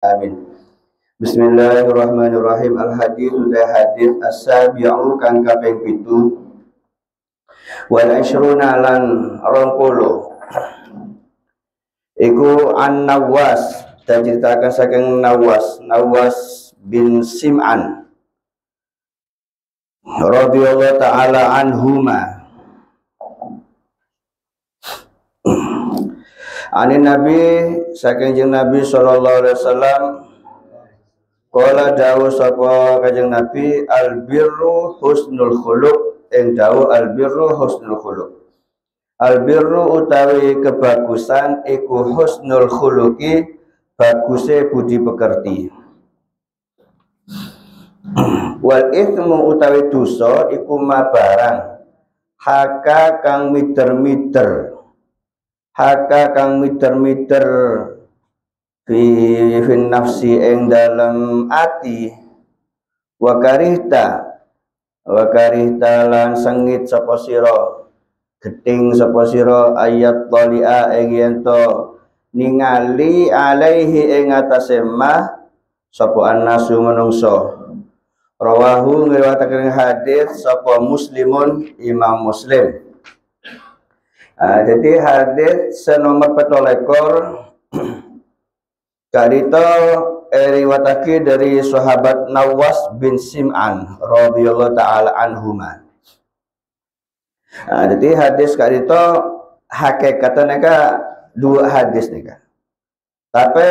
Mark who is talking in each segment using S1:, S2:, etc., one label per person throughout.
S1: Amin. Bismillahirrahmanirrahim. Al-hadis udah hadis as-sabi'u kang kaping 7 wal ishruna lan 20 iku an-Nawas, dan ceritakan saking Nawas bin Sim'an radhiyallahu taala anhuma anin Nabi saking jeung Nabi sallallahu alaihi wasallam qala dawu sapa kanjeng Nabi albirru husnul khuluq, ing dawu albirru husnul khuluq. Albirru utawi kebagusan iku husnul khuluqi, baguse budi pekerti. Wal ithmu utawi dosa iku ma barang haka kang miter-miter fi nafsi ing dalam ati wa karihta lan sengit sapa sira, geting sapa sira ayat talia ing yen to ningali alaihi ing atase ma sapa annasu manungsa. Rawahu ngriwayataken hadis sapa Muslimun, Imam Muslim. Jadi hadis senomor 24 karito riwayatake dari sahabat Nawas bin Sim'an radhiyallahu taala anhuma. Jadi hadis karito hakikatnya dua hadis nih. Tapi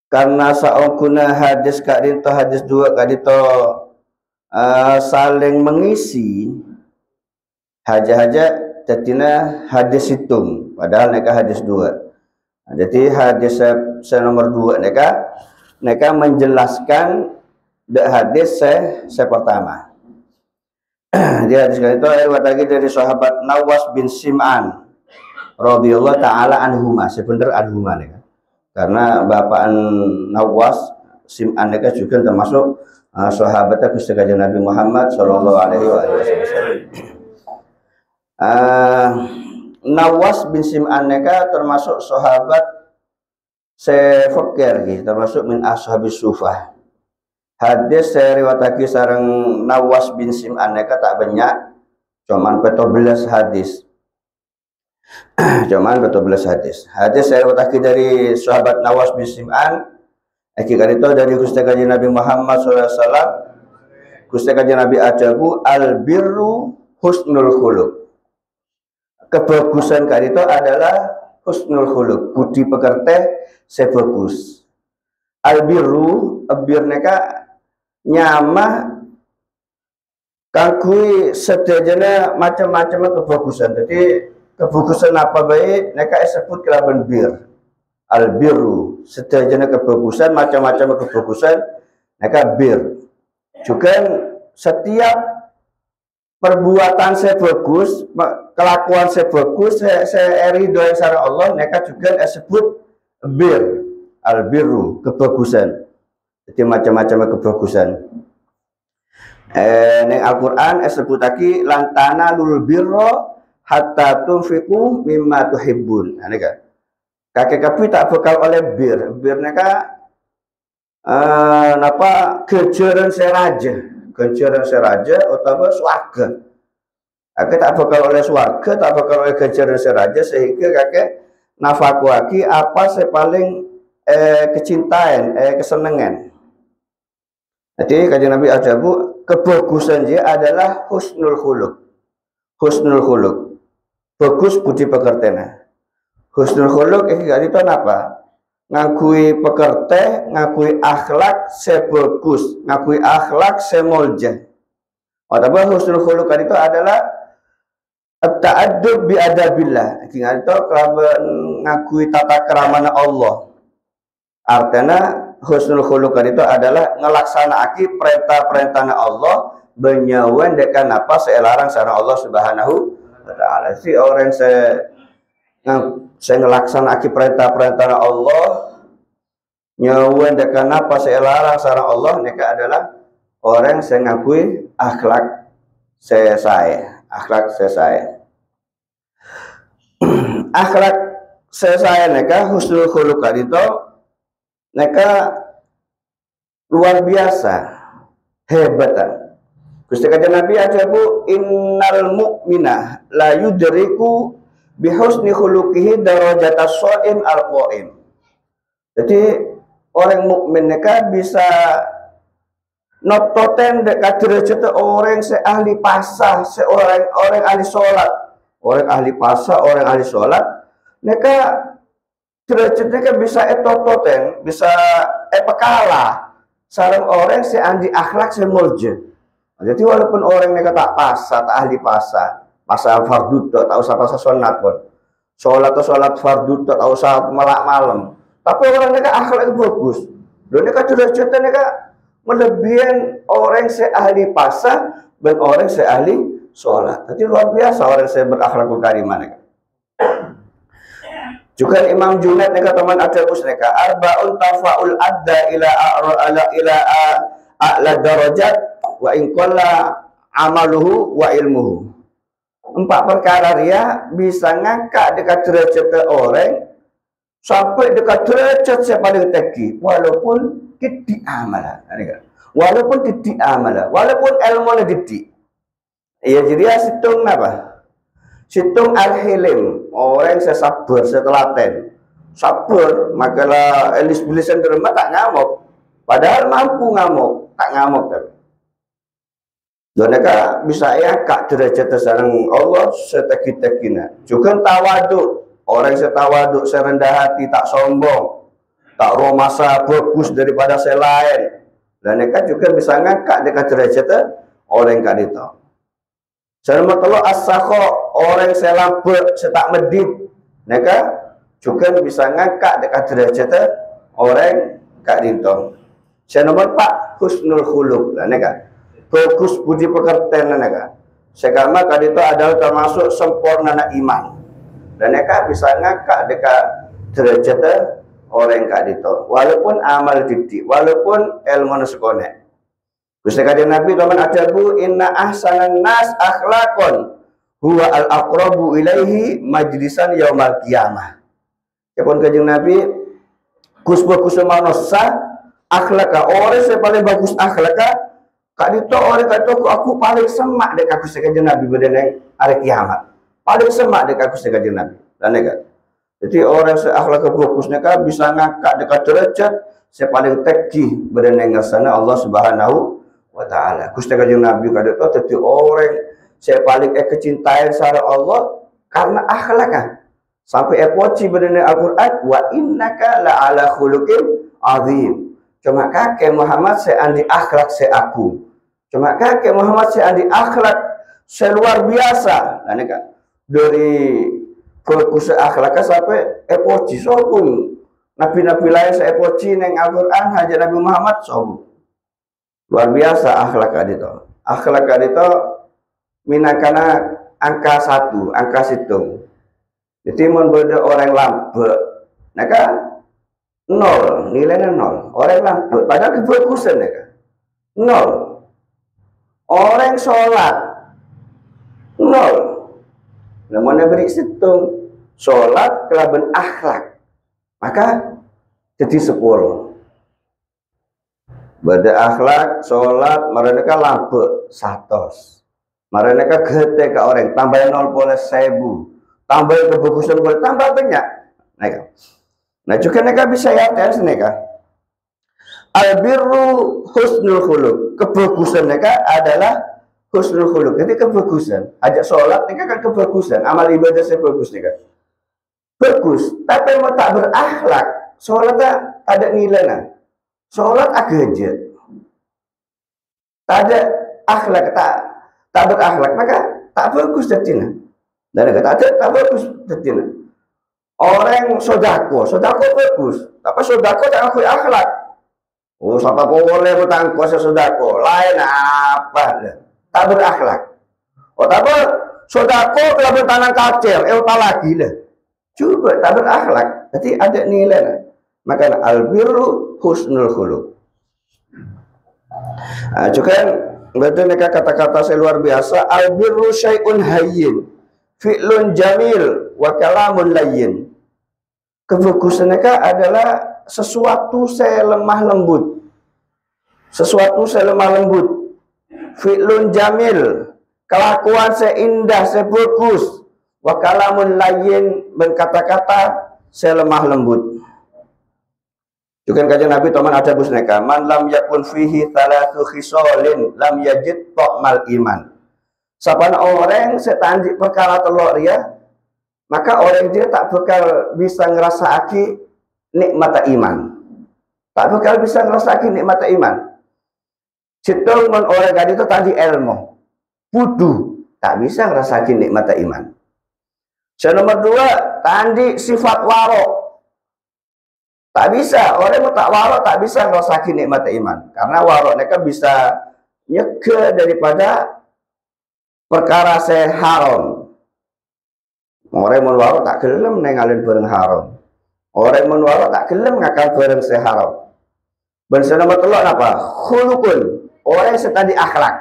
S1: karena saungkuna hadis karito hadis dua karito saling mengisi haja jadinya hadis hitung, padahal neka hadis dua. Jadi hadis nomor 2 neka menjelaskan hadis pertama. Di hadis itu riwayat lagi dari sahabat Nawas bin Sim'an radhiyallahu taala anhuma, sebener anhuma neka. Karena bapak Nawas Sim'an neka juga termasuk sahabatnya Gusti Kanjeng Nabi Muhammad sallallahu alaihi wasallam. Nawas bin Sim'an neka termasuk sahabat sefakir gitu, termasuk min ashabis sufah. Hadis riwayatake sareng Nawas bin Sim'an neka tak banyak, cuman 14 hadis. Hadis riwayatake dari sahabat Nawas bin Sim'an iki karito dari Gusti Kanjeng Nabi Muhammad sallallahu alaihi wasallam. Gusti Kanjeng Nabi adabu albirru husnul khuluq. Kebagusan karito adalah husnul khuluq, budi pekerti sebagus. Albirru bir neka nyama kangkui sedajana macam-macam kebagusan. Jadi kebagusan apa baik neka disebut kelaban bir. Albirru sedajana kebagusan, macam-macam kebagusan neka bir. Juga setiap perbuatan saya bagus, kelakuan saya bagus, saya ridho yang sareng Allah, mereka juga disebut bir, albirru, kebagusan. Jadi macam-macam kebagusan. Neng Al-Quran disebut lagi lantana lul birro hatta tunfiqu mimma tuhibbun. Kakek kapi tak bakal oleh bir mereka kejaran seraja utawa swarga. Kakek tak bakal oleh swarga, tak bakal oleh kejaran seraja, sehingga kakek nafakuaki apa paling kecintaan, kesenangan. Jadi kanjeng Nabi ajabu kebagusan dia adalah husnul khuluq. Husnul khuluq, bagus budi pekertena. Husnul khuluq iki gak itu apa? Ngakui pekerti, ngakui akhlak sebagus, ngakui akhlak semolja. Ataupun husnul khuluq itu adalah ta'addub bi adabillah. Ingat itu kelaban ngakui tata keramana Allah. Artinya husnul khuluq itu adalah ngelaksanakan perintah-perintah Allah, benyawan dekan apa selarang sareng Allah Subhanahu wa taala. Si orang saya ngelaksanakan perintah-perintah Allah, nyawan dekan apa selarang sareng Allah, mereka adalah orang yang ngakui akhlak akhlak akhlak saya mereka husnul khuluq itu Mereka luar biasa hebatan. Gusti Kanjeng Nabi aja bu, innal mu'mina la yudriku bihusni khuluqihi darajatas shaim al-qaim. Jadi orang mukmin mereka bisa nototen dekat derajat orang seahli pasah, seorang orang ahli sholat, orang ahli pasah, orang ahli sholat, mereka derajat mereka bisa etototen, bisa pekala sarang orang seahli akhlak semulja. Jadi walaupun orang mereka tak pasah, tak ahli pasah, pasah fardu tak usah pasah sunat pun, sholat fardu tak usah melak malam, tapi orang mereka akhlak bagus, dan mereka derajat mereka melebihi orang seahli pasah dan orang seahli sholat. Jadi luar biasa orang saya berakhlakul karimah. Juga Imam Junaid mereka teman ada mereka arbaun tafaul adda ila a'la darajat wa in qalla amaluhu wa ilmuhu. 4 perkara dia bisa ngangkat dekat derajat orang sampai dekat derajat yang paling tinggi walaupun tidak amalan, walaupun tidak amalan, walaupun ilmu didik. Iya jadi situng apa? Situng al-hilim, orang yang sabar, setelaten, sabar, makalah elis bilisan derma tak ngamuk, padahal mampu ngamuk, tak ngamuk tapi. Dan mereka bisa kak derajat sareng Allah setegi-tegina. Juga tawaduk, orang setawaduk, serendah hati, tak sombong, tak romasa bagus daripada selain. Dan mereka juga bisa ngangkat dekat derajat orang yang itu. Selama telo as-sakho, orang selambe, setak medit, mereka juga bisa ngangkat dekat derajat orang kak itu. Saya nomor 4 husnul khuluq, lah mereka bagus budi pekertian mereka. Sekama kali itu adalah termasuk sempurna iman. Dan mereka bisa ngangkat dekat derajat orang kak itu. Walaupun amal didik, walaupun ilmu sekone. Gusti Kanjeng Nabi teman ajabu inna ahsanan nas akhlaqon huwa al aqrabu ilaihi majlisan yaumal qiyamah. Yapun Kanjeng Nabi kus manusia akhlak orang yang paling bagus akhlak kak dito orang kata aku paling semak dekat Gusti Kanjeng Nabi bedeneng hari kiamat. Paling semak dekat Gusti Kanjeng Nabi. Dan nekat. Jadi orang seakhlak bagusnya kan bisa ngangkat dekat derajat yang paling tinggi bedeneng ngersana Allah Subhanahu wa taala. Gusti Kanjeng Nabi kata itu jadi orang yang paling kecintaan sareng Allah karena akhlaknya. Sampai epoci bedeneng Al-Qur'an wa innaka la ala khuluqin azim. Cuma kakek Muhammad seandi akhlak seaku. Cuma kakek Muhammad seandi akhlak seluar biasa. Nah, ini kan dari bagus akhlaknya sampai epoci sobung. Nabi-nabi lain seepoci neng Al-Quran hanya Nabi Muhammad sobung. Luar biasa akhlak itu. Akhlak itu minangkana angka 1, angka situng. Jadi membeda orang lambe. Nah kan 0, nilainya 0. Orang lambe, padahal kebagusan ya kan. 0. Orang sholat 0. Namun beri situng sholat kelaban akhlak, maka jadi 10. Bada akhlak, sholat, mereka lambe 100. Mereka gede ke orang, tambah 0 boleh 1000. Tambah kebagusan boleh tambah banyak. Nah juga mereka bisa ya tes mereka. Albirru husnul khuluq. Kebagusan mereka adalah husnul khuluq. Jadi kebagusan. Ajak sholat mereka kan kebagusan. Amal ibadah saya bagus mereka. Bagus. Tapi mau tak berakhlak, sholatnya ada nilainya. Sholat agak tak ada akhlak, tak berakhlak, maka tak bagus jadinya. Dan tak bagus jadinya. Orang sodako bagus, tapi sodako tak akui akhlak. Oh, siapa boleh bertanggung kuasa sodako? Lain apa? Tak berakhlak. Oh, tapi sodako kalau bertanam kacil, tak lagi lah. Coba tak berakhlak. Jadi ada nilai. Maka albirru husnul khuluq. Nah, juga berarti mereka kata-kata saya luar biasa. Albirru syai'un hayyin, fi'lun jamil, wa kalamun layyin. Kebagusan mereka adalah sesuatu saya lemah lembut. Sesuatu saya lemah lembut. Fi'lun jamil, kelakuan saya indah, saya bagus. Wa kalamun layyin, berkata-kata saya lemah lembut. Juga kajian Nabi Toman ada busneka, man lam yakun fihi thalathu khisalin lam yajid ta'mal iman. Sapana orang setandik perkara telur ya, maka orang dia tak bakal bisa ngerasaki nikmat iman. Tak bakal bisa ngerasaki nikmat iman. Situng men orang tadi itu tadi ilmu, pudu tak bisa ngerasaki nikmat iman. Yang nomor dua, tadi sifat warok. Tak bisa, orang yang tak warok tak bisa ngerasakin nikmat iman. Karena warok mereka bisa nyeke daripada perkara saya haram. Orang yang warok tak gelem nengalin bareng haram. Orang yang warok tak gelem ngakal bareng saya haram. Dan nomor telur apa? Khulukun. Orang yang tadi akhlak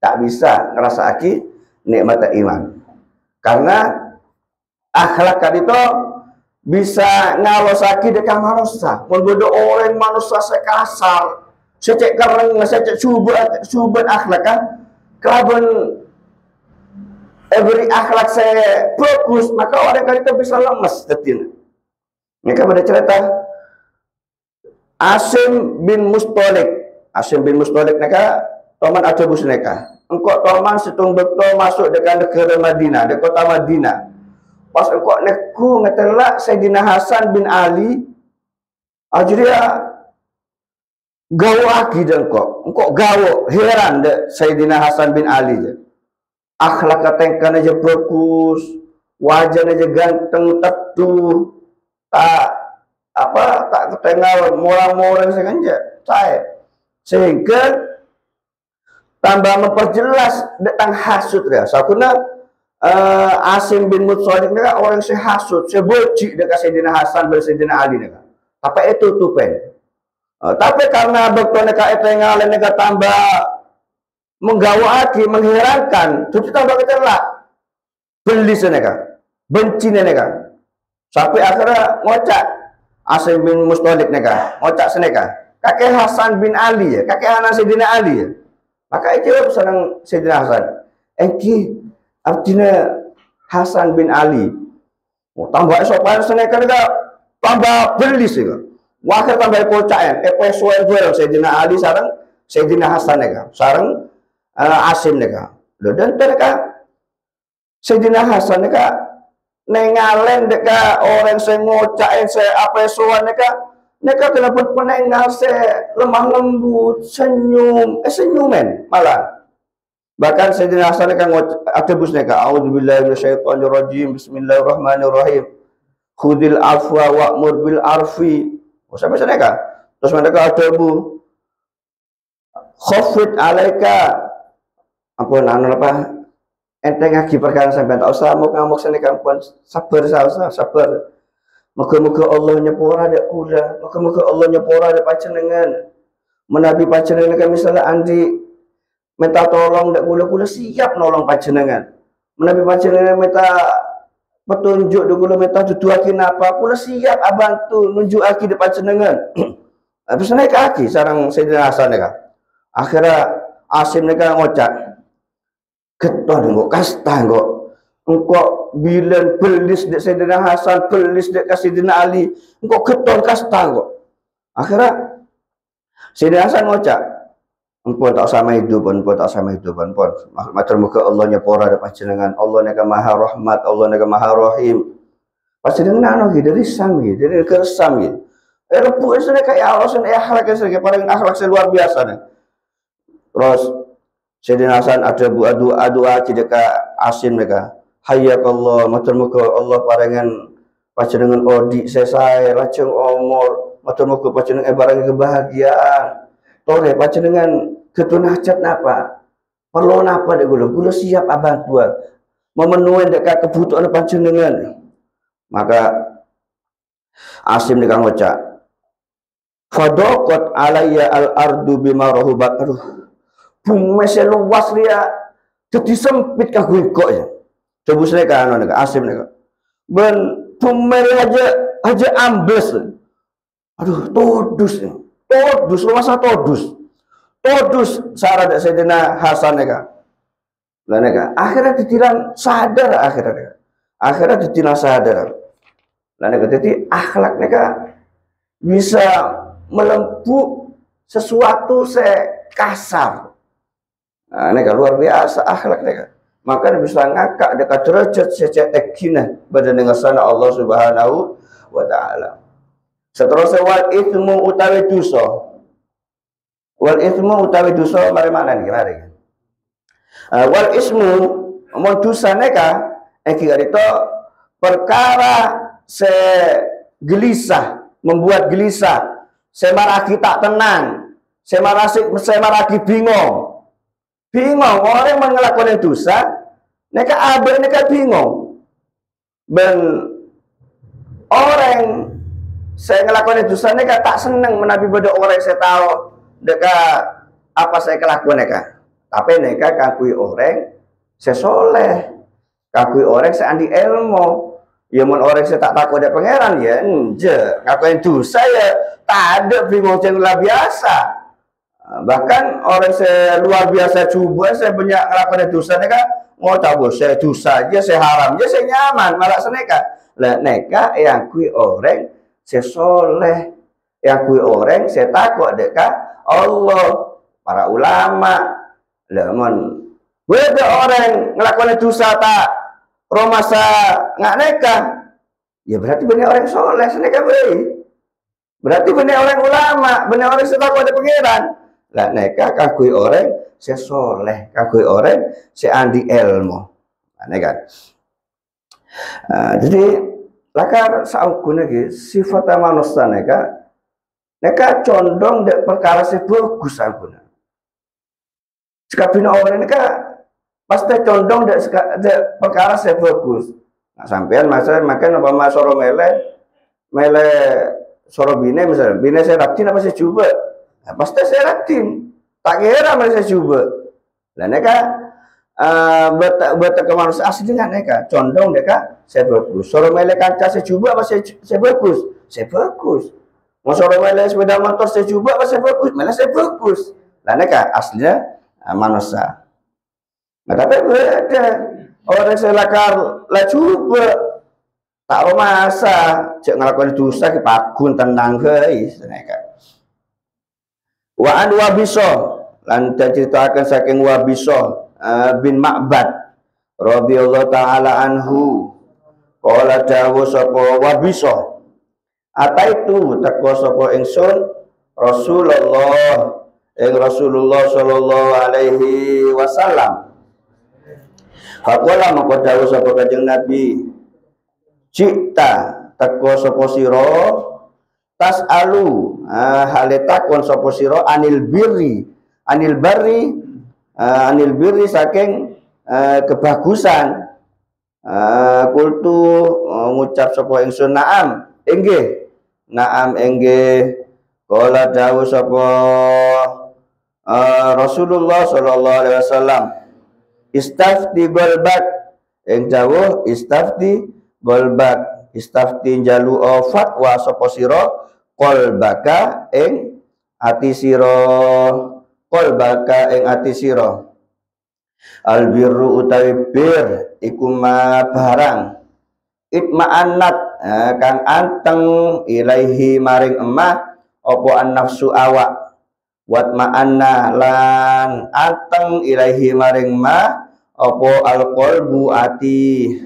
S1: tak bisa ngerasaki nikmat iman. Karena akhlak tadi itu bisa ngalosaki dekat manusia. Membodoh orang manusia saya kasar, saya cek kereng, saya cek subat akhlak kan. Kalaupun every akhlak saya bagus, maka orang kan itu bisa lemes tetin. Mereka pada cerita Asim bin Mustalik mereka Toman ada bus mereka. Engkau Toman situng betul masuk dekat negara Madinah, dekat kota Madinah. Pas engkau neku ngetelak Sayyidina Hasan bin Ali, akhirnya gawo lagi dan engkau gawo heran deh Sayyidina Hasan bin Ali je. Akhlak katengkan aja bagus, wajah aja ganteng teduh, tak ketengal murang-murang sengaja sehingga tambah memperjelas tentang hasud ya. Sakuna Asim bin Mutsodik mereka orang yang hasud, saya benci dekat Sayyidina Hasan dan Sayyidina Ali mereka. Tapi itu tupen. Tapi karena dokter mereka itu yang mereka tambah menggawati, mengherankan, terus tambah kecelak, beli mereka, benci mereka. Sampai akhirnya ngocak Asim bin Mutsodik mereka, ngocak mereka. Kakek Hasan bin Ali ya, kakek anak Sayyidina Ali ya. Maka itu senang Sayyidina Hasan. Artinya Hasan bin Ali tambah sopan senekan tambah beli sih wakil tambah kocakan episode Sayyidina Ali sarang Sayyidina Hasan sarang Asim dan mereka Sayyidina Hasan nengalen deka orang saya ngocain saya episode mereka kenapa penengal saya lemah lembut senyumen malah. Bahkan Sayyidina Hasan kan ada busnya ka a'udzubillahi minasyaitonirrajim bismillahirrahmanirrahim khudil afwa wa'mur bil arfi sampai sana kan terus mereka ada bu khafid alaika apa enteng lagi perkara sampai tak usah mau ngamuk sana kan sabar moga-moga Allah nyepora dak kula moga-moga Allah nyepora dak panjenengan menabi panjenengan kan misalnya andi minta tolong dak kula siap nolong panjenengan. Menawi panjenengan minta petunjuk dak kula minta duduakin apa kula siap bantu nunjukake dak panjenengan. Habis naik kaki sareng Sayyidina Hasan nika. Akhirnya Asim nika ngocak. Keton engko kasta engko. Engko bilen belis dak Sayyidina Hasan, belis dak Sayyidina Ali, engko keton kasta engko. Akhirnya Sayyidina Hasan ngocak. Ampun tak sama hidup pun matur muga Allah nyepora ada panjenengan Allah neka maha rahmat Allah neka maha rahim panjenengan anu gitu dari sam gitu dari kersam gitu repu itu kayak Allah sen akhlak itu paling akhlak luar biasa nih. Terus Sayyidina Hasan ada doa cideka Asim mereka hayyakallah matur muga Allah parengan panjenengan odi sesai lajeng umur matur muga panjenengan barang kebahagiaan. Tore panjenengan ketun hajat napa? Perlu napa dek gula siap bantuan memenuhi dekat kebutuhan panjenengan. Maka Asim dikang ngocak. Fadaqat alayya al-ardu bima rahubat. Aduh. Bumi seluas dia jadi sempit kah gue kok ya. Coba saya kan Asim nika. Ben bumi aja ambles. Aduh, todus nih. Todus, masa todus. Todus syarat Sayyidina Hasan neka. Lah neka, akhirnya ditilang sadar akhirnya. Akhirnya ditilang sadar. Lah neka, jadi akhlak neka bisa melembut sesuatu kasar. Nah, neka luar biasa akhlak neka. Maka bisa ngakak dekat derajat secek kina badan dengan sana Allah Subhanahu wa taala. Seterusnya wal ithmu utawi dosa. Wal ithmu utawi dosa mari mana nih mari. Wal ismu mon dosa neka iki itu perkara se gelisah, membuat gelisah, semaragi tak tenang, semaragi bingung. Bingung orang melakukan dosa, neka abah neka bingung. Ben orang saya ngelakukan dosa neka tak seneng menabi pada orang saya tahu deka apa saya kelakuan neka. Tapi neka kakui orang saya soleh, kakui orang saya andi ilmu. Ya mun orang saya tak takut ada pangeran ya, enje ngakuin dosa ya tak ada bingung yang luar biasa. Bahkan orang saya luar biasa coba saya banyak ngelakuin dosa neka mau tahu saya dosa aja saya haram aja saya nyaman malah seneka lah neka yang kui orang saya soleh yang kui orang saya takut deka Allah para ulama lemon beda orang ngelakuin dosa tak romasa nggak neka ya berarti benar orang soleh seneka berarti benar orang ulama benar orang saya takut ada pangeran lah neka kakui orang saya soleh, kakui orang saya andi ilmu. Nah, kan. Jadi lakar saukuna ge sifat manusia neka condong dek perkara saya bagus saukuna. Sekabina orang neka pasti condong dek perkara saya bagus. Nah, sampean masa makan apa mas soro mele soro bine misalnya bine saya raktin apa saya coba. Nah, pasti saya ratin, tak kira saya coba. Lah neka beta kemanusiaan asli dengan neka condong neka saya bagus. Soro mele kaca saya coba apa saya bagus, saya bagus. Mau soro mele sepeda motor saya coba apa saya bagus, malah saya bagus. Lah neka aslinya manusia. Nah tapi beda orang saya lakar lah coba tak masa cek ngelakuin dosa ke pakun tenang guys neka. Wa an Wabiso lan ceritakan saking Wabiso bin Ma'bad radhiyallahu taala anhu qala dawu sapa Wabiso ataitu teko sapa ingsun Rasulullah sallallahu alaihi wasallam faqala maka dawu sapa kanjeng Nabi cita teko sapa sira tas alu hale takon sapa sira anil birri saking kebagusan kultu ngucap sapa ingsun naam inggih qala dawu sapa Rasulullah sallallahu alaihi wasallam istafti golbak ing dawuh istafti golbak istafti jalu fatwa sapa sira qalbaka ing ati sira qalbaka ing ati sira albirru utawi bir iku ma barang itma'annat kang anteng ilaihi maring emah apa an-nafsu awak wat ma'anna lan anteng ilaihi maring ma apa al-qalbu ati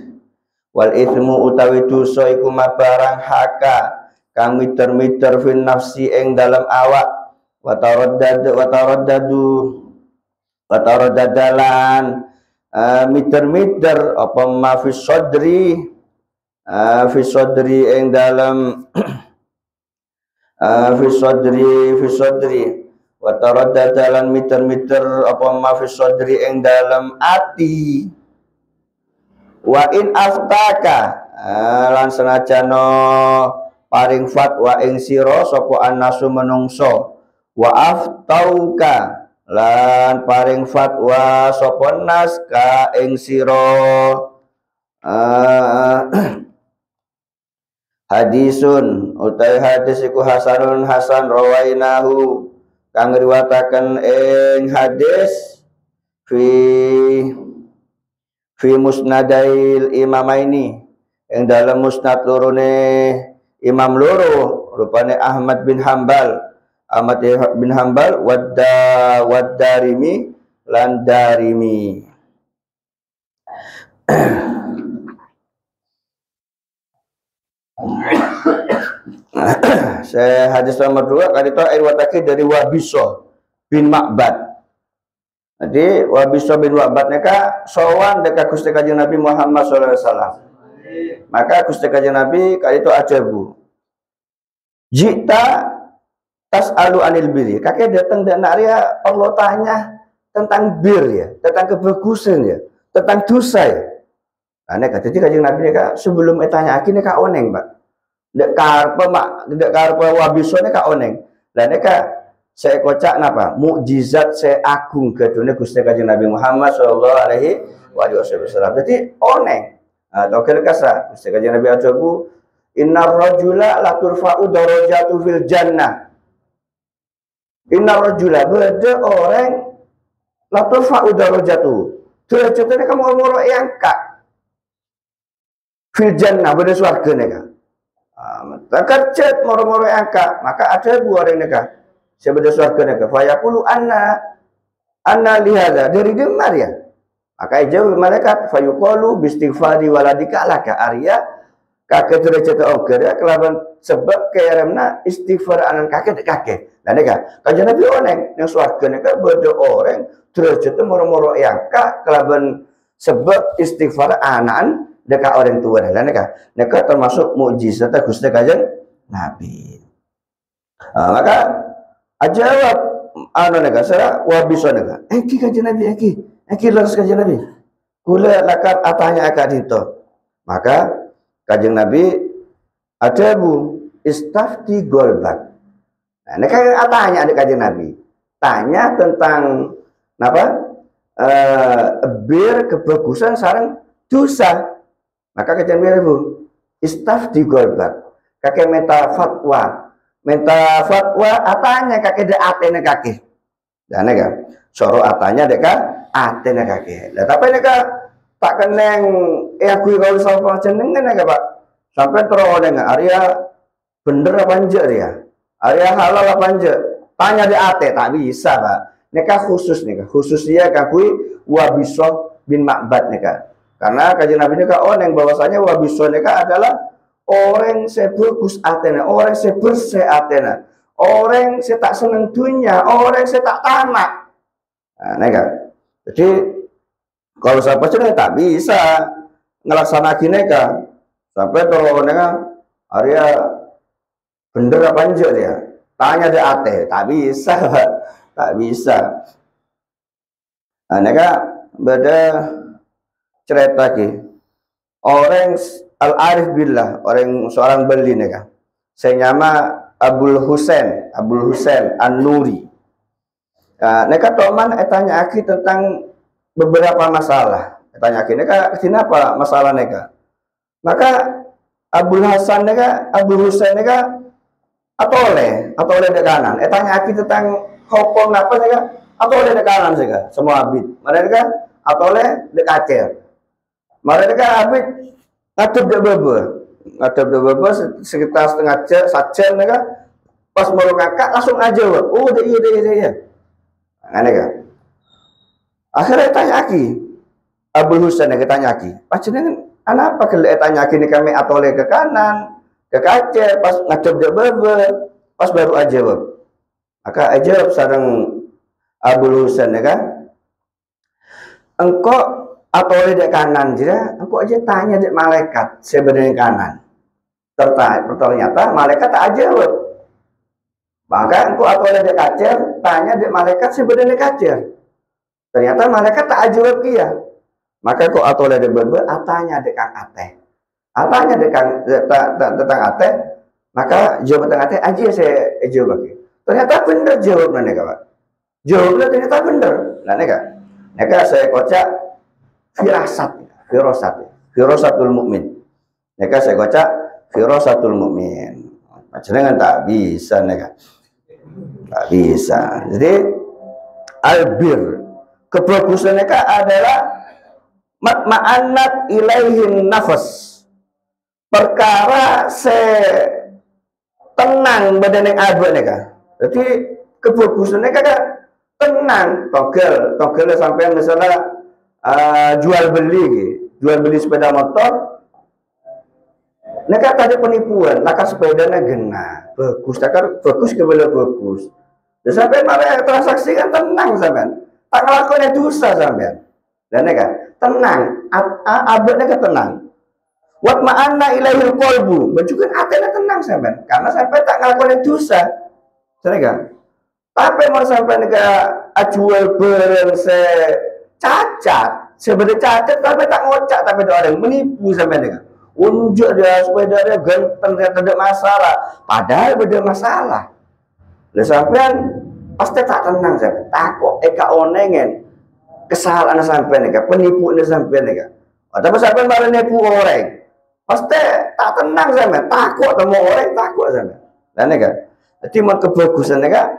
S1: wal ithmu utawi dosa iku ma barang haka kang miter-miter fin nafsi ing dalam awak wataradadalan miter-miter apa ma fi sodri ing dalam fi sodri wataradadalan miter-miter apa ma fi sodri ing dalam ati wa in aftaka lan senajana paring fatwa ing sira sapa annasu menungso wa aftauka lan paring fatwa sapa nas ka ing sira hadisun utai hadis iku hasanun hasan rawainahu kang riwataken ing hadis fi musnadail imamaini yang dalam musnad lorone imam loro rupane Ahmad bin Hambal Waddarimi lan Darimi. Saya hadis nomor 2 kali itu riwayat dari Wabisah bin Ma'bad. Jadi Wabisah bin Ma'bad neka sowan dekat Gusti Kanjeng Nabi Muhammad sallallahu alaihi wasallam. Maka Gusti Kanjeng Nabi kali itu ajabu. Jita tas'alu anil birri. Kakek datang dan area perlu tanya tentang bir ya, tentang kebagusan ya, tentang dosa ya. Nah, neka jadi Kanjeng Nabi neka sebelum tanya akhirnya neka oneng, Pak. Dek karpe Wabisah neka oneng. Lah neka saya kocak napa mukjizat saya agung kedune Gusti Kanjeng Nabi Muhammad sallallahu alaihi wasallam. Jadi oneng atau kasa Gusti Kanjeng Nabi ajabu innar rajula la turfa'u darajatu fil jannah. Innar rajula beda orang la turfa'u darajatu derajatnya kamu ngomong angkat fil jannah beda surga neka. Kerja moro-moro angkat maka ada dua orang neka sebeda surga neka fayaqulu anna lihada dari dengar ya maka jawab malaikat fayuqalu bistighfari waladika laka arya kakek derajat oger ya kelaban sebab kayaremna istighfar anan kakek dan neka kanjeng Nabi oneng yang surga neka beda orang derajatnya moro-moro angkat kelaban sebab istighfar anan dekat orang tua dan neka termasuk mukjizat Gusti Kanjeng Nabi. Maka ajawab neka saya Wabisah neka eki Kanjeng Nabi eki laras Kanjeng Nabi kula lakat atanya akad itu maka Kanjeng Nabi ajabu istafti golbak. Nah neka atanya adik Kanjeng Nabi tanya tentang apa bir kebagusan sareng dosa. Maka Kanjeng Nabi istafti golbak kakek minta fatwa atanya kakek de atene kakek dan neka soro atanya deka atene kakek lah tapi neka tak keneng aku kalau sama jenengan neka Pak sampai terus dengan area bener apa anjir ya area halal apa anjir tanya de ate tak bisa Pak neka khususnya kakui Wabisah bin Ma'bad neka karena Kanjeng Nabi neka oneng bahwasanya Wabisah neka adalah orang sebagus atena, orang sebersih atena, orang saya tak seneng dunia, orang saya tak tamak. Nah, neka. Jadi kalau saya percaya tak bisa ngelaksanakan neka sampai kalau neka area bener apa anjir dia, tanya de ate, tak bisa, tak bisa. Nah, neka beda cerita lagi orang Al-Arif Billah orang seorang beli neka saya nama Abul Husain An-Nuri. Neka toman tanya aki tentang beberapa masalah tanya aki neka kenapa masalah neka maka Abul Husain neka atole de kanan tanya aki tentang hukum apa neka atole de kanan sega semua abid mereka atole de kacer mereka abid ngadep de bebe sekitar setengah jam saja mereka pas mau kakak langsung aja oh iya aneh kan akhirnya tanya aki Abul Husain yang tanya aki panjenengan apa kalau tanya aki ini kami atole ke kanan ke kaca pas ngadep de bebe pas baru aja maka aja sareng Abul Husain ya kan engkau atole de kanan jira engkau aja tanya de malaikat sebenarnya kanan ternyata malaikat tak aja maka engkau atole de kaca tanya de malaikat sebenarnya kaca ternyata malaikat tak aja dia maka kok atole de bebe atanya de kang ate atanya de kang tentang ate maka jawab tentang ate aja saya jawab ternyata benar jawabnya Pak jawabnya ternyata benar nah neka saya kocak firasatul mukmin neka saya kocak firasatul mukmin. Jenengan tak bisa nih, tak bisa. Jadi albir kebagusan adalah matma'annat ilaihin nafas, perkara se tenang badan yang abad nih. Jadi kebagusan tenang, togel sampai misalnya jual beli sepeda motor. Neka tadi penipuan, laka sepedanya gena, bagus kebelah bagus. Dan sampai malah transaksi kan tenang sampean, tak ngelakuin dosa sampean. Dan neka tenang, abadnya tenang. Wat ma'anna ilaihil qalbu, menunjukkan hatinya tenang sampean, karena sampai tak ngelakuin dosa. Neka, tapi mau sampai neka jual barang se cacat, sebenarnya cacat tapi tak ngocak, tapi ada orang menipu sampai neka. Unjuk dia sepeda dia ganteng, ternyata ada masalah, padahal beda masalah. Lah sampean pasti tak tenang sampean, takut eka onengen kesalahan sampean eka, penipu sampean eka. Tapi sampean malah nipu orang, pasti tak tenang sampean, takut temu orang, takut sampean. Dan eka, jadi mau kebagusan eka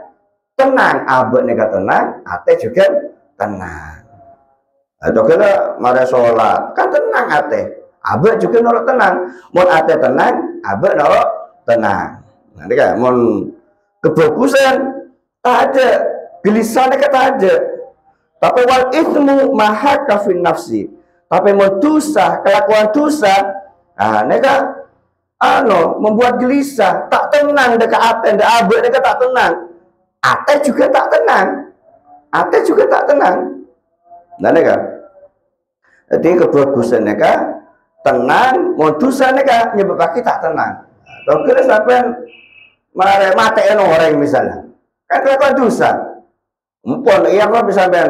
S1: tenang, abad eka tenang, hati juga tenang. Atau kita marah sholat kan tenang hati. Abad juga nolok tenang, mon ate tenang, abad nolok tenang. Nanti kan, mon kebagusan tak ada, gelisah tak ada. Tapi wal ithmu maha kafin nafsi. Tapi mon dosa, kelakuan dosa, neka membuat gelisah, tak tenang dekat ate, dekat abad dekat tak tenang. Ate juga tak tenang, ate juga tak tenang. Nanti kan, jadi kebagusan neka tenang, mau dosa neka nyebab kita tenang. Kalau kira sampai mati orang misalnya, kan kelakuan dosa. Mumpun iya kok bisa sampai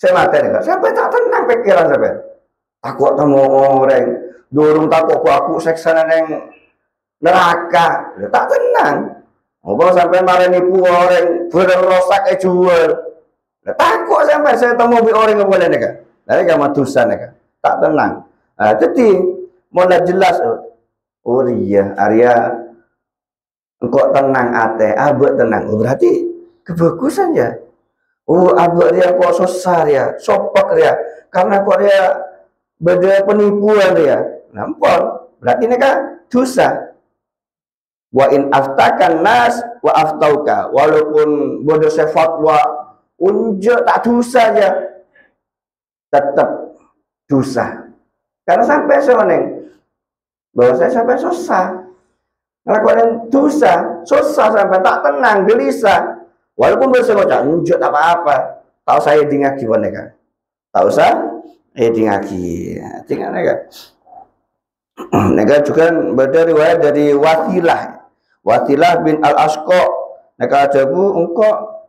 S1: saya mati neka, sampai tak tenang pikiran sampai. Takut temu orang, dorong takut aku seksa neng neraka, tak tenang. Mumpun sampai marah nipu orang, berosak jual, takut sampai saya temu orang yang boleh neka. Dari kamu dosa neka, tak tenang. Jadi mulai jelas, oh iya, Arya engkau tenang ate, abad tenang, berarti kebagusan ya. Oh abad dia kok sosar ya, sopak ya, karena kok dia beda penipuan ya, nampol, berarti ini kan dosa. Wa in aftakan nas wa aftauka, walaupun bodoh fatwa unjuk tak dosa ya, tetap dosa. Karena sampai seorang bahwa saya sampai susah melakukan dosa, susah sampai tak tenang, gelisah. Walaupun bersama unjuk apa-apa, tahu saya dingaki boneka, tahu saya dingaki, tinggal nega. Nega juga riwayat dari Wasilah bin Al Asqa. Nega ajabu engkau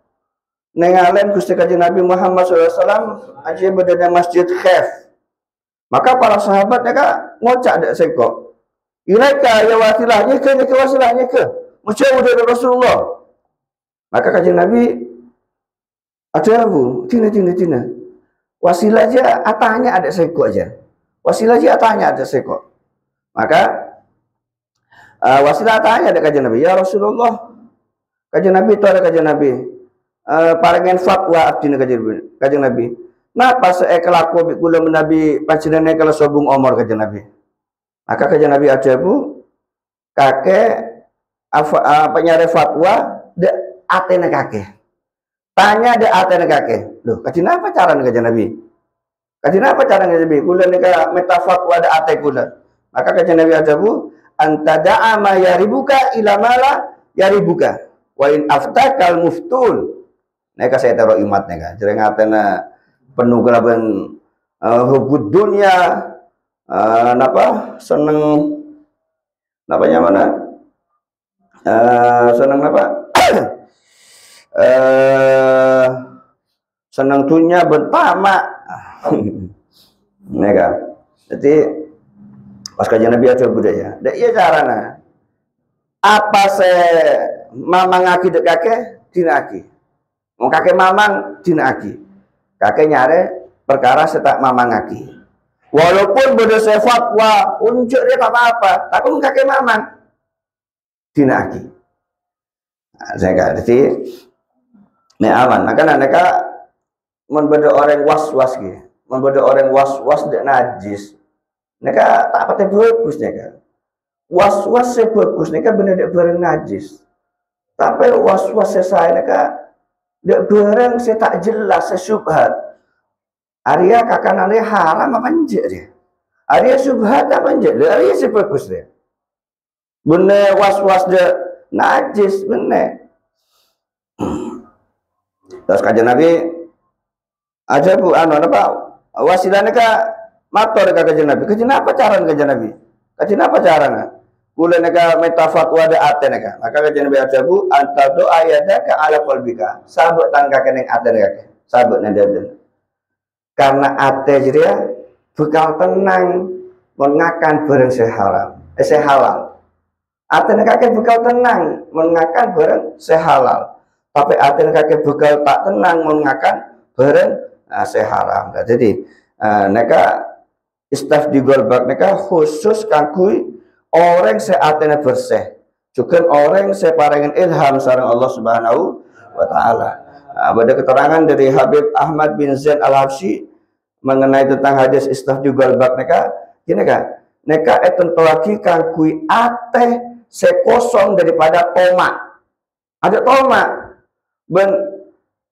S1: nengalen Gusti Kanjeng Nabi Muhammad SAW aja berada Masjid Khef. Maka para sahabat mereka ngocak dak seko. Ilaika ya wasilahnya ke wasilahnya ke. Musyawir dari Rasulullah. Maka Kanjeng Nabi ada bu, tina. Wasilah aja atanya ada seko aja. Wasilah aja atanya ada seko. Maka wasilah atanya ada Kanjeng Nabi. Ya Rasulullah. Kanjeng Nabi itu ada Kanjeng Nabi. Parangan fatwa abdina Kanjeng Nabi. Napa saya kelaku kula menabi panjenengan kalau sobung omor Kanjeng Nabi. Maka Kanjeng Nabi ajabu kakek penyare fatwa de atene kakek. Tanya de atene kakek. Loh, Kanjeng apa cara Kanjeng Nabi? Kanjeng apa cara Kanjeng Nabi? Kula nika meta fatwa de ate kula. Maka Kanjeng Nabi ajabu anta da'a ma yaribuka ila mala yaribuka wa in aftakal muftun. Nika saya taruh imat nika. Jereng atena penuh kelaban hubud dunia, napa seneng napanya mana seneng apa seneng dunia bertamak. Nega jadi pas kajian Nabi aja budaya dan iya carana apa mamang aki dek kakek dinaki mau kakek mamang dinaki kakek nyare perkara setak mamang aki Walaupun beda saya fatwa, unjuk dia tak apa-apa, tapi kakek mamang dinaki. Nah, saya kata jadi ini aman. Maka mereka membeda orang was-was gitu, membeda orang was-was dek najis. Mereka tak pakai bagus mereka. Was-was saya bagus, mereka bener dek bareng najis. Tapi was-was saya mereka dek bareng saya tak jelas, saya syubhat. Arya kakak Arya haram apa enggak dia? Arya syubhat apa enggak? Arya saya bagus dia. Bener was-was dek najis bener. Terus kajian Nabi aja bu, apa wasilah neka mator ke kajian Nabi. Kajian apa cara kajian Nabi? Kajian apa caranya? Kula neka metafat wada ate neka. Maka kajian Nabi aja bu, anta doa ayada ke ala kolbika. Sabuk tangga keneng ate neka. Sabuk nadaden. Karena ate jadi bekal tenang mengakan barang seharam, sehalal. Ate neka bekal tenang mengakan barang sehalal. Tapi ate neka bekal tak tenang mengakan barang seharam. Jadi neka istaf di golbak neka khusus kangkui orang seatena bersih. Juga orang separangan ilham sareng Allah Subhanahu wa taala. Ada keterangan dari Habib Ahmad bin Zain Al-Habsyi mengenai tentang hadis istaf di golbak neka gini kan. Neka tentu lagi kangkui ate sekosong daripada tomak. Ada tomak. Ben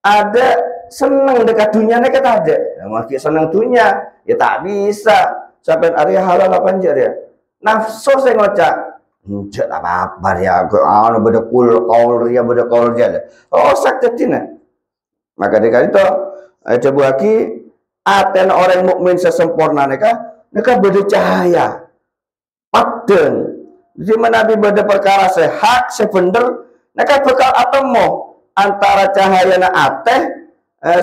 S1: ada senang dekat dunia mereka tak ada. Makin senang dunia ya tak bisa sampai area halal apa aja dia. Nafsu saya ngocak. Enggak apa-apa ya. Anu beda kul kaul dia beda kaul dia. Oh saktitina. Maka dekat itu coba lagi aten orang mukmin sesempurna mereka beda cahaya. Paden. Di mana Nabi beda perkara sehat, sebener, mereka bekal atemu antara cahaya na ateh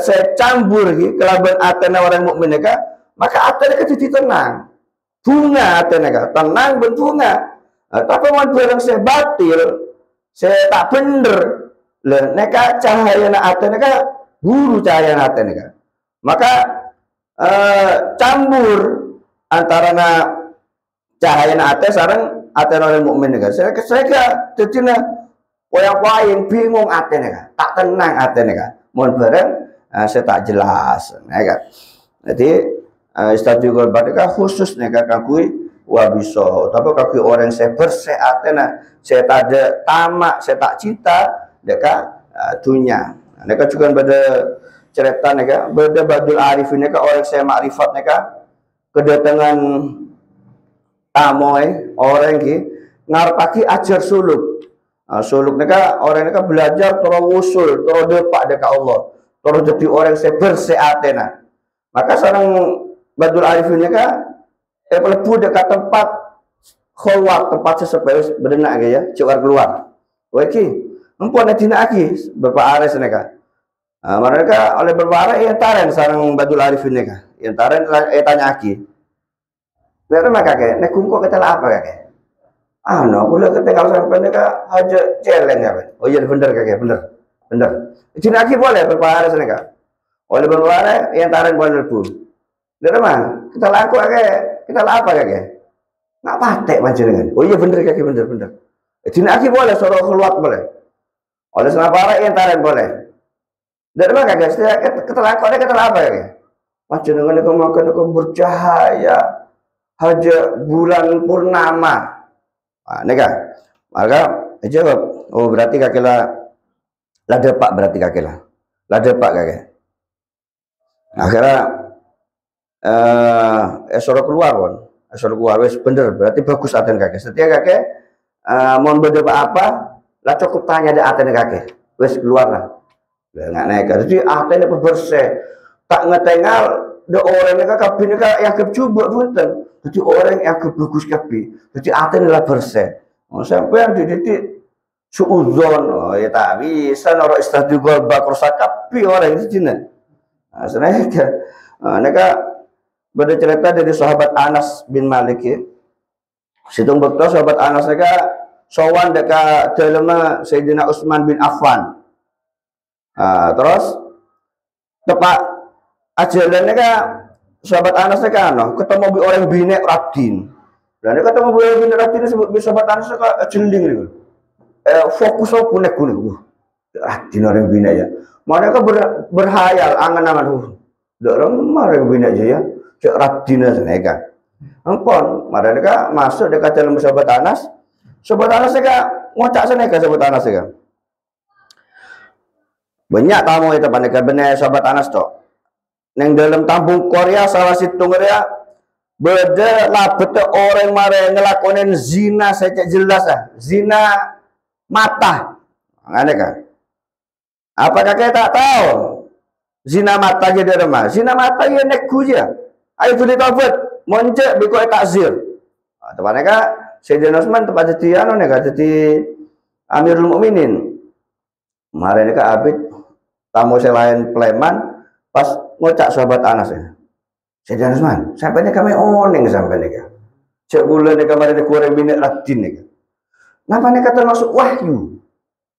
S1: saya campur kelaban atena orang mukmin mereka, maka atena jadi tenang, bunga atena tenang berbunga. Tapi mau barang saya batil, saya tak bener, le neka cahaya na atena buru cahaya na atena, maka campur antara na cahaya na ateh sareng atena orang mukmin mereka. Saya jadi Wayang bingung atene tak tenang atene mohon bareng saya tak jelas kan. Jadi istadu golbak khusus neka kangkui wabiso tapi kangkui orang saya bersih atena saya tak ada tamak saya tak cinta neka dunia neka juga pada cerita neka pada badul arifin neka orang saya makrifat neka kedatangan tamoy orang ki ngarpaki ajar suluk. Suluk neka orang neka belajar terus usul terus depak dekat Allah terus jadi orang bersih atena. Maka seorang badul arifin neka pelebu dekat tempat khulwat tempat sesepai berenak ya cewar keluar. Weki empon dina aki bapak ares neka. Mereka oleh berbara yang taren seorang badul arifin neka yang taren tanya aki. Biar maka kakek nek kungko kita apa kakek? No, boleh ketinggal sampai mereka aja celeng ya, oh iya bener kakek, bener. Izin lagi boleh berpahala seneka. Oleh berpahala yang tarik boleh pun. Dari mana? Kita laku kakek, kita apa kakek? Nggak patek panjenengan. Oh iya bener kakek, bener. Izin lagi boleh, suruh keluar boleh. Oleh senapara yang tarik boleh. Dari mana kakek? Kita laku kita apa kakek? Panjenengan itu makan itu bercahaya, haja bulan purnama. Neka, maka jawab, oh berarti kakek lah depak berarti kakek lah depak kakek. Akhirnya suruh keluar wes bener berarti bagus aten kakek. Setiap kakek mau berdebat apa, lah cukup tanya ada aten kakek, wes keluar lah nggak naik. Jadi aten itu bersih, tak ngetengal de orang neka kabin neka yang kecoba punten. Jadi orang yang bagus kapi, jadi aten lah bersih. Sampai yang dididik suudzon, ya tak bisa noro istadu golbak rusak kapi orang itu cina. Sebenarnya, mereka pada cerita dari sahabat Anas bin Malik ya. Situng bekto sahabat Anas mereka sowan dekat dalam Sayyidina Utsman bin Affan. Terus tepak ajalan mereka sahabat Anas kan ketemu bi orang binek Radin. Dan ketemu bi orang binek Radin disebut bi sahabat Anas ka jeling niku. Fokus aku nek niku. Radin orang binek ya. Mereka berhayal angan-angan ndak remar yang binek aja ya. Cek Radin seneka. Ampun, mereka masuk dekat dalam sahabat Anas. Sahabat Anas ka ngocak seneka sahabat Anas ka. Banyak tamu itu panika bener sahabat Anas tok. Neng dalam tampung Korea salah situng Korea beda lah betul orang mare ngelakonin zina saya jelas zina mata. Ada kan? Apakah kita tak tahu zina mata jadi remah? Zina mata ya nekku ya. Ayo tulis tafsir, moncek biko takzir. Tepat neka Sayyidina Utsman tepat jadi anu neka jadi Amirul Mukminin. Mare neka abid tamu selain Pleman pas ngocak sahabat Anas ya. Sayyidina Utsman, sampai neka kami oneng sampai neka. Cek bulan neka mare kurang minit Radin neka. Napa neka termasuk wahyu?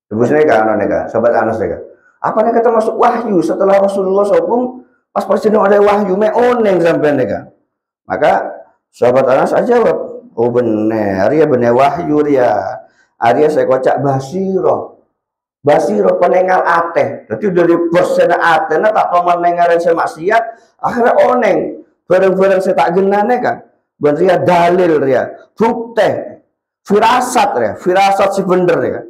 S1: Terus neka anu neka sahabat Anas neka. Apa neka termasuk wahyu setelah Rasulullah SAW pas presiden ada wahyu me oneng sampai neka. Maka sahabat Anas jawab, oh bener ya bener wahyu ya. Arya saya kocak basiro. Basiro penengal ate. Jadi dari persen ate na tak toman nengaran saya maksiat akhirnya oneng. Bareng-bareng saya tak genane kan. Bener ya dalil ya. Bukti. Firasat ya. Firasat si bener ya.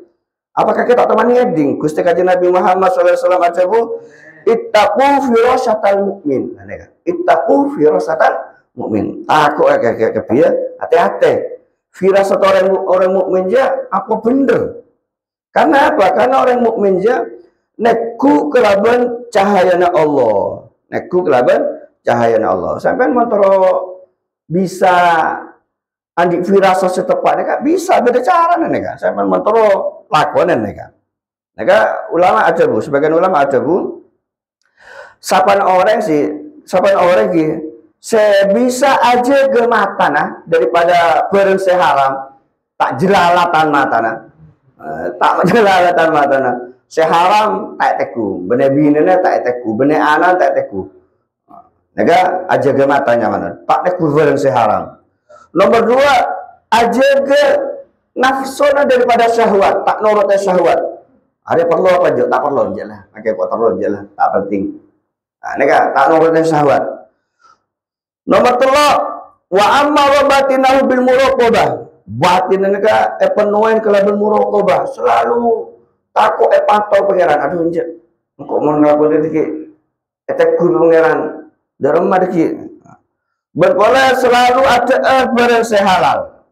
S1: Apakah kita teman ngeding? Gusti Kanjeng Nabi Muhammad SAW ajabu ittaqu firasatal mukmin. Ittaqu firasatal mukmin. Takut kayak kepiye? Hati-hati. Firasat orang mukmin aja apa bener? Karena apa? Karena orang mukmin aja neku kelaban cahayana Allah. Neku kelaban cahayana Allah. Sampai montoro bisa andik firasat setepatnya kan bisa beda cara nih kan. Sampai montoro lakonan nih kan. Neka ulama ada bu, sebagian ulama ada bu. Sapan orang sih, saya bisa aja ke mata nah daripada bareng saya haram tak jelalatan mata nah. Tak jelalatan mata nah. Saya haram tak teku, bener binenya tak teku, bener anak tak teku. Neka aja ke matanya mana, tak teku bareng saya haram. Nomor dua, aja ke nafsona daripada syahwat, tak nurutnya syahwat. Ada perlu apa jo? Tak perlu aja lah. Pakai kok perlu aja lah, tak penting. Nah, neka tak nurutnya syahwat. Nomor telu, wa amma wa batinahu bil muraqabah. Batin neka penuhin kelaban muraqabah, selalu takut pantau pangeran. Aduh nje. Engko mau ngelakuin iki etek guru pangeran. Dalam madeki. Berpola selalu ada barang sehalal.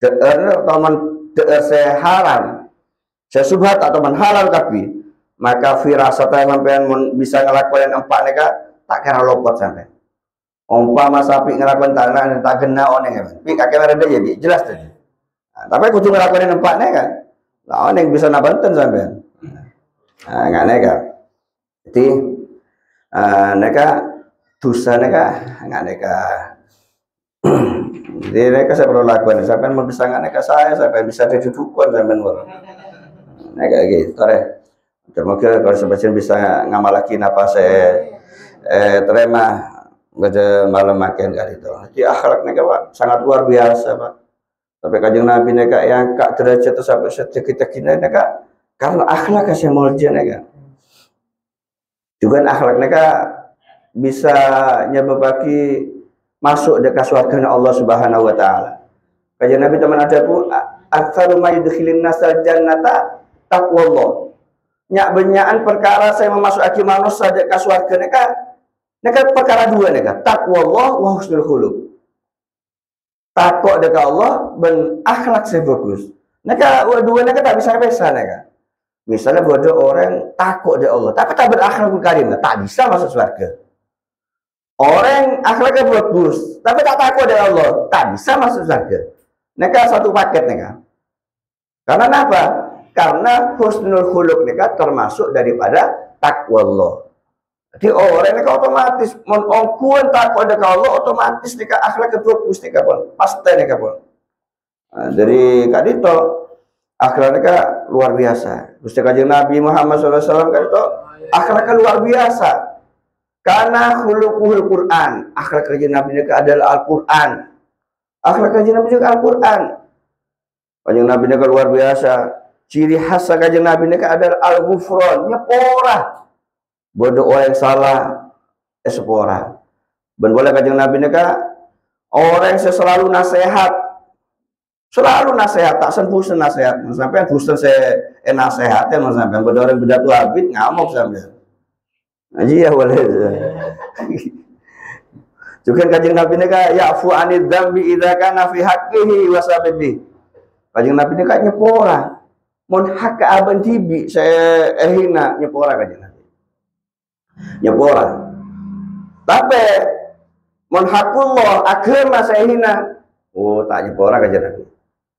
S1: Teman seharam. Sesubhat atau halal tapi maka firasat yang sampean bisa ngelakuin empat neka tak kira lopot sampai. Umpama sapi ngelakuin tangan tak kena oneng ya. Pi kakek mereda ya jelas tadi. Nah, tapi kudu ngelakuin empat neka. Lah oneng bisa nabanten sampean. Nah, enggak neka. Jadi neka dosa neka enggak neka. Jadi neka saya perlu lakukan sampean mau bisa enggak neka saya sampai bisa didudukan sampean baru. Nah kayak gitu deh. Semoga kalau sebagian bisa ngamalakin apa saya terima pada malam makin kali itu. Jadi akhlaknya Pak sangat luar biasa Pak. Tapi Kanjeng Nabi neka yang kak derajat itu sampai kita kini neka karena akhlak kasih mulja neka. Juga akhlak neka bisa nyebabaki masuk dekat surga Allah Subhanahu Wa Taala. Kanjeng Nabi teman ada bu, aktsaru ma yudkhilin nasal jannata taqwallah. Nyak benyaan perkara saya memasuk aki manusia dekat surga neka perkara dua neka taqwallah wa husnul khuluq. Takut dekat Allah dan akhlak saya bagus. Neka dua neka tak bisa neka. Misalnya ada orang takut dekat Allah tapi tak berakhlak karim tak bisa masuk surga. Orang akhlaknya bagus tapi tak takut dekat Allah tak bisa masuk surga. Neka satu paket neka. Karena apa? Karena husnul khuluq neka termasuk daripada taqwallah. Jadi orang neka otomatis mengongkuan takwa dekat Allah otomatis neka akhlak bagus neka pun pasti neka pun. Nah, dari kadito akhlak neka luar biasa. Gusti Kanjeng Nabi Muhammad SAW kadito akhlaknya luar biasa. Karena khuluquhul Quran, akhlak kanjeng Nabi nika adalah Al-Quran. Akhlak kanjeng Nabi nika Al-Quran. Kanjeng Nabi nika luar biasa. Ciri khas kanjeng Nabi nika adalah al-ghufran, nyepora. Bodoh orang salah, sepora. Ben boleh kanjeng Nabi nika orang yang selalu nasihat. Selalu nasihat, tak sempusen nasihat. Sampai bosan saya nasihatnya, sampai bodoh orang beda tuh habis ngamuk sampai. Aji ya boleh. Juga kanjeng Nabi nika ya'fu anid dzambi idza kana fi haqqihi wa sababi. Kanjeng Nabi nika nyepora. Mun hak ka aban tibi saya ehina nyepora kanjeng Nabi. Nyepora. Tapi mun hakullah agama saya hina. Oh, tak nyepora kanjeng Nabi.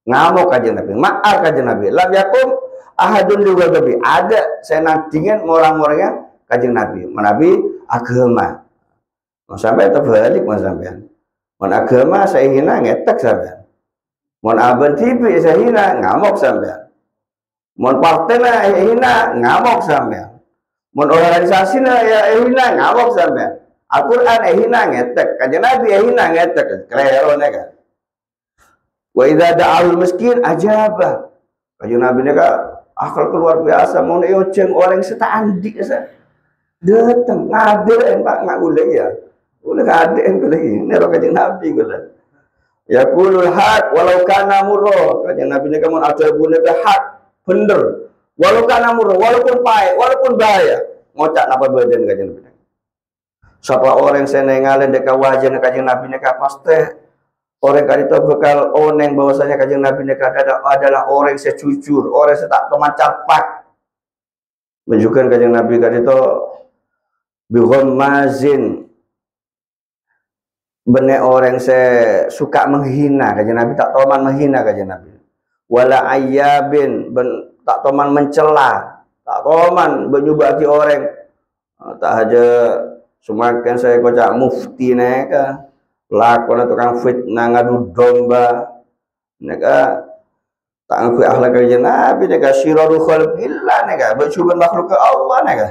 S1: Ngamuk kanjeng Nabi, ma'ar kanjeng Nabi. Lam yakum ahadun li ghadabi. Ada saya nantingin orang-orangnya kanjeng Nabi, menabi agama. Mau sampai terbalik mau sampean. Mau agama saya hina ngetek sampean. Mau aben tibi saya hina ngamuk sampean. Mau partai na hina ngamuk sampean. Mau organisasi na ya hina ngamuk sampean. Al-Quran hina ngetek, kanjeng Nabi hina ngetek, klero neka. Wa idza da'al miskin ajaba. Kanjeng Nabi neka akal luar biasa, mau nyoceng orang setandik sa. Datang ngadein Pak nggak boleh ya, boleh ngadein boleh ini orang kanjeng Nabi boleh. Ya kulul hak walau kana murro, kanjeng Nabi ini kamu ada bunyi hak bener, walau kana murro, walaupun pahit, walaupun bahaya, ngocak apa badan kanjeng Nabi. Siapa orang saya nengalin dekat wajah kanjeng Nabi ini pasti orang kali itu bakal oneng bahwasanya kanjeng Nabi ini adalah orang yang jujur, orang yang tak teman capak. Menunjukkan kanjeng Nabi kali itu bighammazin bener orang saya suka menghina kanjeng Nabi, tak toman menghina kanjeng Nabi. Wala ayyabin tak toman mencela, tak toman menyubaki orang. Tak aja semakin saya kocak mufti neka lakon tukang fitnah ngadu domba neka tak ngakui akhlak kanjeng Nabi neka syirarul khalqillah neka bersyukur makhluk ke Allah neka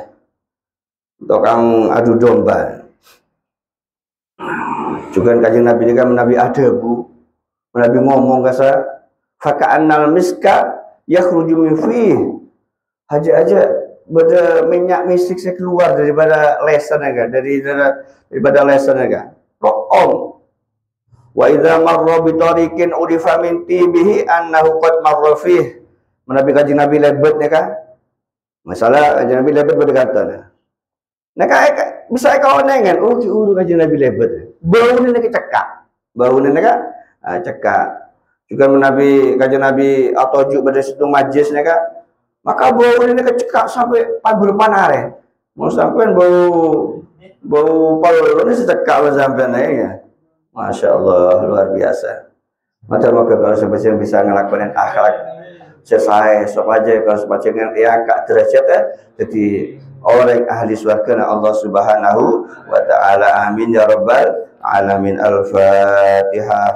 S1: tukang adu domba. Juga kanjeng Nabi ini kan Nabi adabu, Nabi ngomong kasa faka'annal miska yakhruju min fih. Aja pada minyak misik saya keluar daripada lesan naga, daripada lesan naga. Ro'om. Wa idza marra bi tariqin urifa min tibihi annahu qad marra fih. Nabi kanjeng Nabi lebet neka. Masalah kanjeng Nabi lebet berdekatan. Neka bisa kau nengen, oh uru kanjeng Nabi lebet. Bau ni neka cekak, bau ni neka cekak. Juga Nabi kanjeng Nabi atau juk pada situ majlis neka, maka bau ni neka cekak sampai berpanare. Mau sampai bau palu ni secekak sampai ya. Masya Allah luar biasa. Macam maka kalau sebagian bisa ngelakuin akhlak sesuai aja kalau sebagian ya kak derajat jadi orang ahli surga Allah Subhanahu wa taala. Amin ya rabbal alamin. Al-Fatihah.